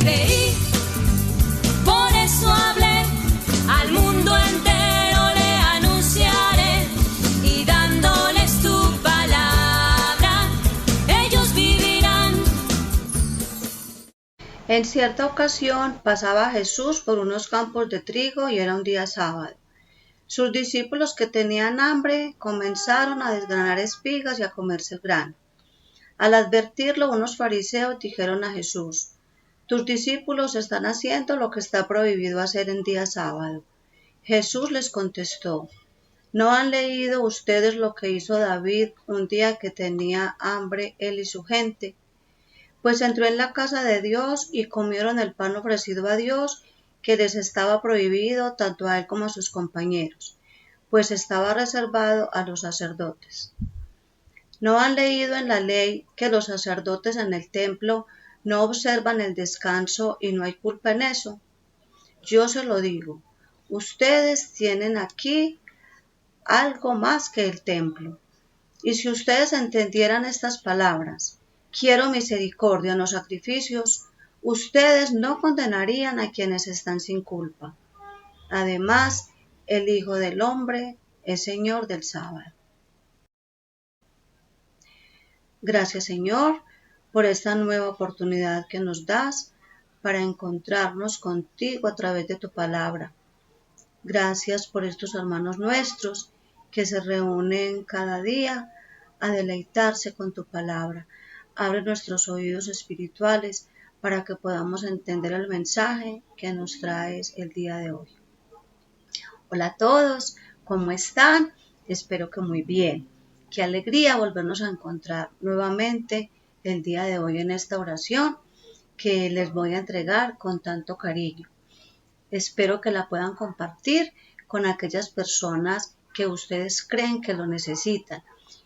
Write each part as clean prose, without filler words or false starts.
creí, por eso hablé, al mundo entero le anunciaré, y dándoles tu palabra, ellos vivirán. En cierta ocasión pasaba Jesús por unos campos de trigo y era un día sábado. Sus discípulos que tenían hambre comenzaron a desgranar espigas y a comerse el grano. Al advertirlo, unos fariseos dijeron a Jesús: «Tus discípulos están haciendo lo que está prohibido hacer en día sábado». Jesús les contestó: ¿No han leído ustedes lo que hizo David un día que tenía hambre él y su gente? Pues entró en la casa de Dios y comieron el pan ofrecido a Dios, que les estaba prohibido tanto a él como a sus compañeros, pues estaba reservado a los sacerdotes. ¿No han leído en la ley que los sacerdotes en el templo no observan el descanso y no hay culpa en eso? Yo se lo digo, ustedes tienen aquí algo más que el templo. Y si ustedes entendieran estas palabras, quiero misericordia, no sacrificios, ustedes no condenarían a quienes están sin culpa. Además, el Hijo del Hombre es Señor del sábado. Gracias, Señor, por esta nueva oportunidad que nos das para encontrarnos contigo a través de tu palabra. Gracias por estos hermanos nuestros que se reúnen cada día a deleitarse con tu palabra. Abre nuestros oídos espirituales para que podamos entender el mensaje que nos traes el día de hoy. Hola a todos, ¿cómo están? Espero que muy bien. Qué alegría volvernos a encontrar nuevamente el día de hoy en esta oración que les voy a entregar con tanto cariño. Espero que la puedan compartir con aquellas personas que ustedes creen que lo necesitan.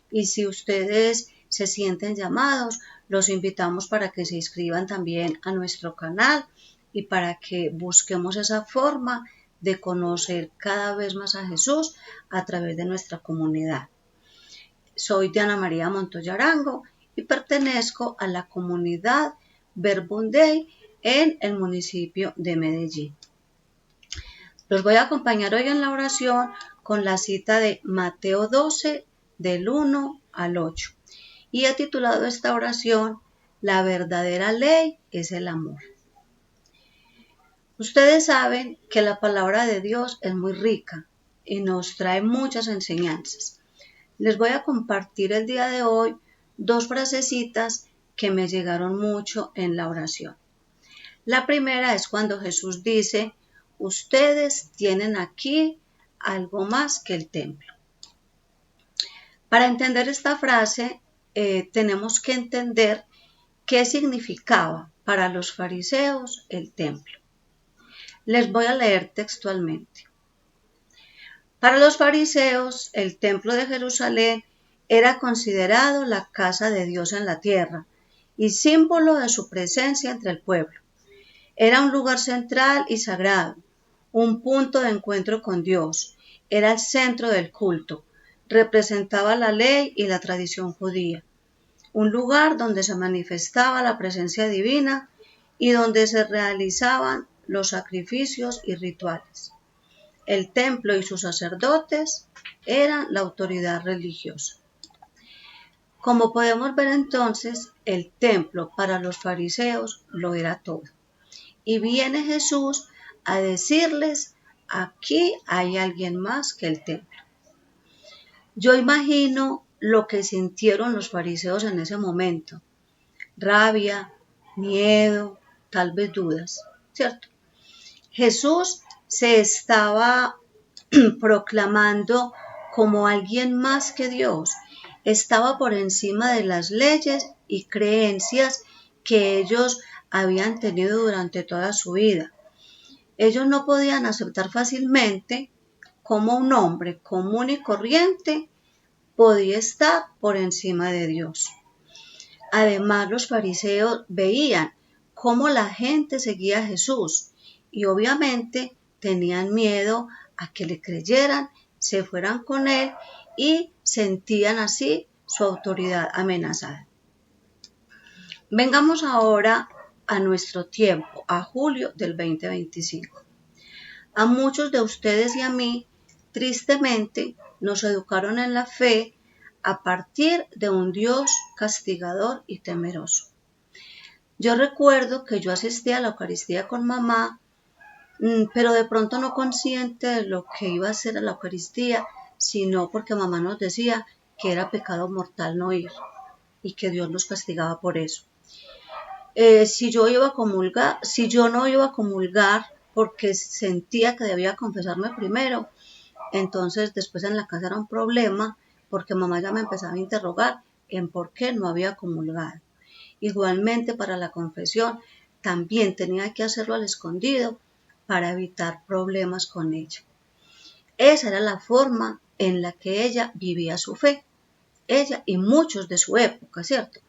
Y si ustedes se sienten llamados, los invitamos para que se inscriban también a nuestro canal y para que busquemos esa forma de conocer cada vez más a Jesús a través de nuestra comunidad. Soy Diana María Montoya Arango y pertenezco a la comunidad Verbum Dei en el municipio de Medellín. Los voy a acompañar hoy en la oración con la cita de Mateo 12, del 1 al 8. Y he titulado esta oración: La verdadera ley es el amor. Ustedes saben que la palabra de Dios es muy rica y nos trae muchas enseñanzas. Les voy a compartir el día de hoy dos frasecitas que me llegaron mucho en la oración. La primera es cuando Jesús dice: ustedes tienen aquí algo más que el templo. Para entender esta frase, tenemos que entender qué significaba para los fariseos el templo. Les voy a leer textualmente. Para los fariseos, el templo de Jerusalén era considerado la casa de Dios en la tierra y símbolo de su presencia entre el pueblo. Era un lugar central y sagrado, un punto de encuentro con Dios. Era el centro del culto. Representaba la ley y la tradición judía. Un lugar donde se manifestaba la presencia divina y donde se realizaban los sacrificios y rituales. El templo y sus sacerdotes eran la autoridad religiosa. Como podemos ver entonces, el templo para los fariseos lo era todo. Y viene Jesús a decirles: aquí hay alguien más que el templo. Yo imagino lo que sintieron los fariseos en ese momento: rabia, miedo, tal vez dudas, ¿cierto? Jesús se estaba proclamando como alguien más que Dios. Estaba por encima de las leyes y creencias que ellos habían tenido durante toda su vida. Ellos no podían aceptar fácilmente cómo un hombre común y corriente podía estar por encima de Dios. Además, los fariseos veían cómo la gente seguía a Jesús y obviamente tenían miedo a que le creyeran, se fueran con él y sentían así su autoridad amenazada. Vengamos ahora a nuestro tiempo, a julio del 2025. A muchos de ustedes y a mí, tristemente, nos educaron en la fe a partir de un Dios castigador y temeroso. Yo recuerdo que yo asistía a la Eucaristía con mamá, pero de pronto no consciente de lo que iba a ser la Eucaristía, sino porque mamá nos decía que era pecado mortal no ir y que Dios nos castigaba por eso. Si yo no iba a comulgar porque sentía que debía confesarme primero, entonces después en la casa era un problema porque mamá ya me empezaba a interrogar en por qué no había comulgado. Igualmente para la confesión también tenía que hacerlo al escondido para evitar problemas con ella. Esa era la forma en la que ella vivía su fe, ella y muchos de su época, ¿cierto?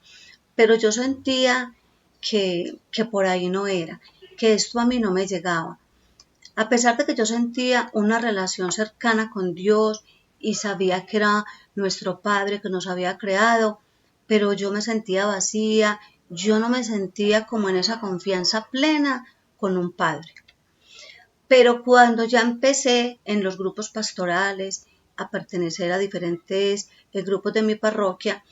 Pero yo sentía que por ahí no era, que esto a mí no me llegaba. A pesar de que yo sentía una relación cercana con Dios y sabía que era nuestro Padre que nos había creado, pero yo me sentía vacía, yo no me sentía como en esa confianza plena con un Padre. Pero cuando ya empecé en los grupos pastorales a pertenecer a diferentes grupos de mi parroquia,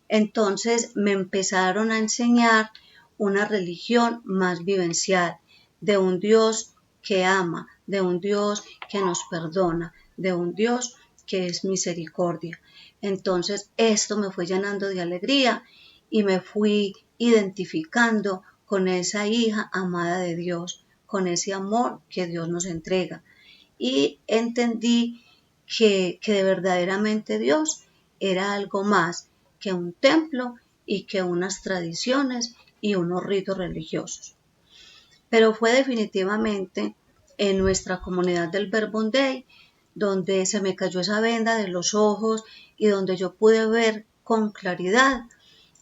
entonces me empezaron a enseñar una religión más vivencial, de un Dios que ama, de un Dios que nos perdona, de un Dios que es misericordia. Entonces esto me fue llenando de alegría y me fui identificando con esa hija amada de Dios, con ese amor que Dios nos entrega. Y entendí que de verdaderamente Dios era algo más que un templo y que unas tradiciones y unos ritos religiosos. Pero fue definitivamente en nuestra comunidad del Verbum Dei donde se me cayó esa venda de los ojos y donde yo pude ver con claridad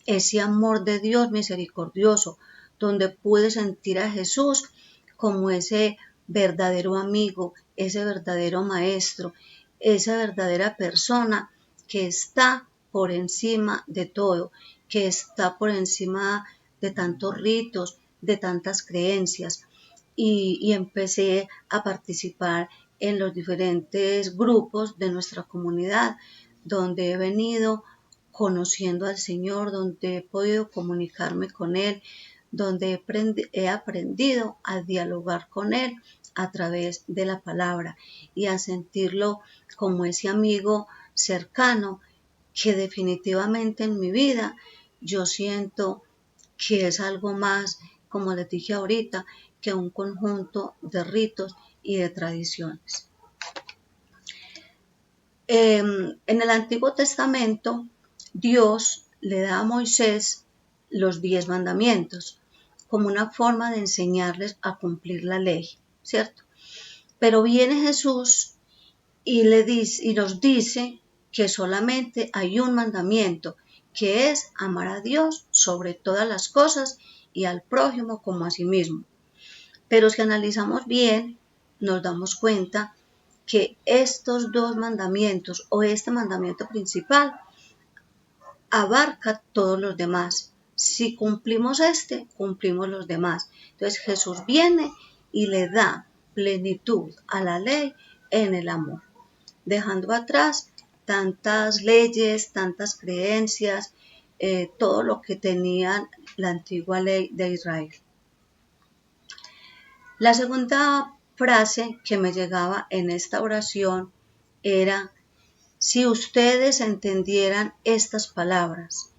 ese amor de Dios misericordioso, donde pude sentir a Jesús como ese verdadero amigo, ese verdadero maestro, esa verdadera persona que está por encima de todo, que está por encima de tantos ritos, de tantas creencias. Y empecé a participar en los diferentes grupos de nuestra comunidad, donde he venido conociendo al Señor, donde he podido comunicarme con Él, donde he aprendido a dialogar con Él a través de la palabra y a sentirlo como ese amigo cercano que definitivamente en mi vida yo siento que es algo más, como les dije ahorita, que un conjunto de ritos y de tradiciones. En el Antiguo Testamento, Dios le da a Moisés los 10 mandamientos como una forma de enseñarles a cumplir la ley, ¿cierto? Pero viene Jesús y nos dice que solamente hay un mandamiento, que es amar a Dios sobre todas las cosas y al prójimo como a sí mismo. Pero si analizamos bien, nos damos cuenta que estos 2 mandamientos o este mandamiento principal abarca todos los demás. Si cumplimos cumplimos los demás. Entonces Jesús viene y le da plenitud a la ley en el amor, dejando atrás tantas leyes, tantas creencias, todo lo que tenía la antigua ley de Israel. La segunda frase que me llegaba en esta oración era: si ustedes entendieran estas palabras,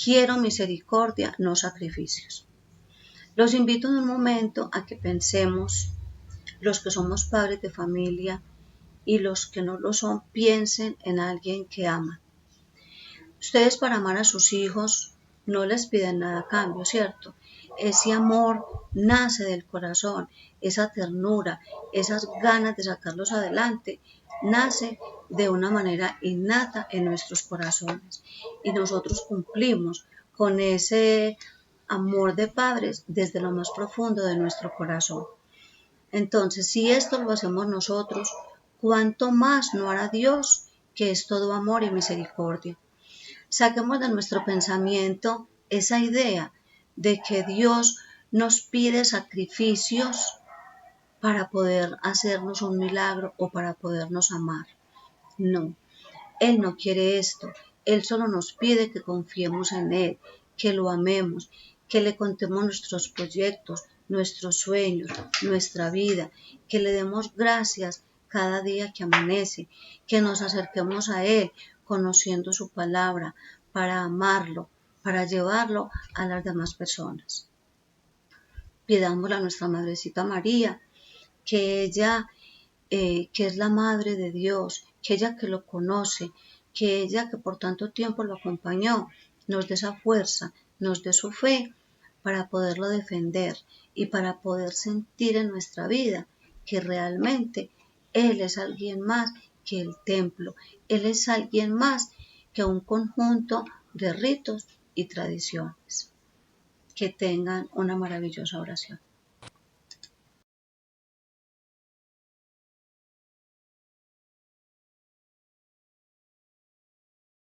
quiero misericordia, no sacrificios. Los invito en un momento a que pensemos, los que somos padres de familia y los que no lo son, piensen en alguien que aman. Ustedes para amar a sus hijos no les piden nada a cambio, ¿cierto? Ese amor nace del corazón, esa ternura, esas ganas de sacarlos adelante, nace de una manera innata en nuestros corazones. Y nosotros cumplimos con ese amor de padres desde lo más profundo de nuestro corazón. Entonces, si esto lo hacemos nosotros, ¿cuánto más no hará Dios, que es todo amor y misericordia? Saquemos de nuestro pensamiento esa idea de que Dios nos pide sacrificios para poder hacernos un milagro o para podernos amar. No, Él no quiere esto. Él solo nos pide que confiemos en Él, que lo amemos, que le contemos nuestros proyectos, nuestros sueños, nuestra vida, que le demos gracias cada día que amanece, que nos acerquemos a Él conociendo su palabra para amarlo, para llevarlo a las demás personas. Pidámosle a nuestra Madrecita María que ella, que es la Madre de Dios, que ella que lo conoce, que ella que por tanto tiempo lo acompañó, nos dé esa fuerza, nos dé su fe para poderlo defender y para poder sentir en nuestra vida que realmente Él es alguien más que el templo, Él es alguien más que un conjunto de ritos y tradiciones. Que tengan una maravillosa oración.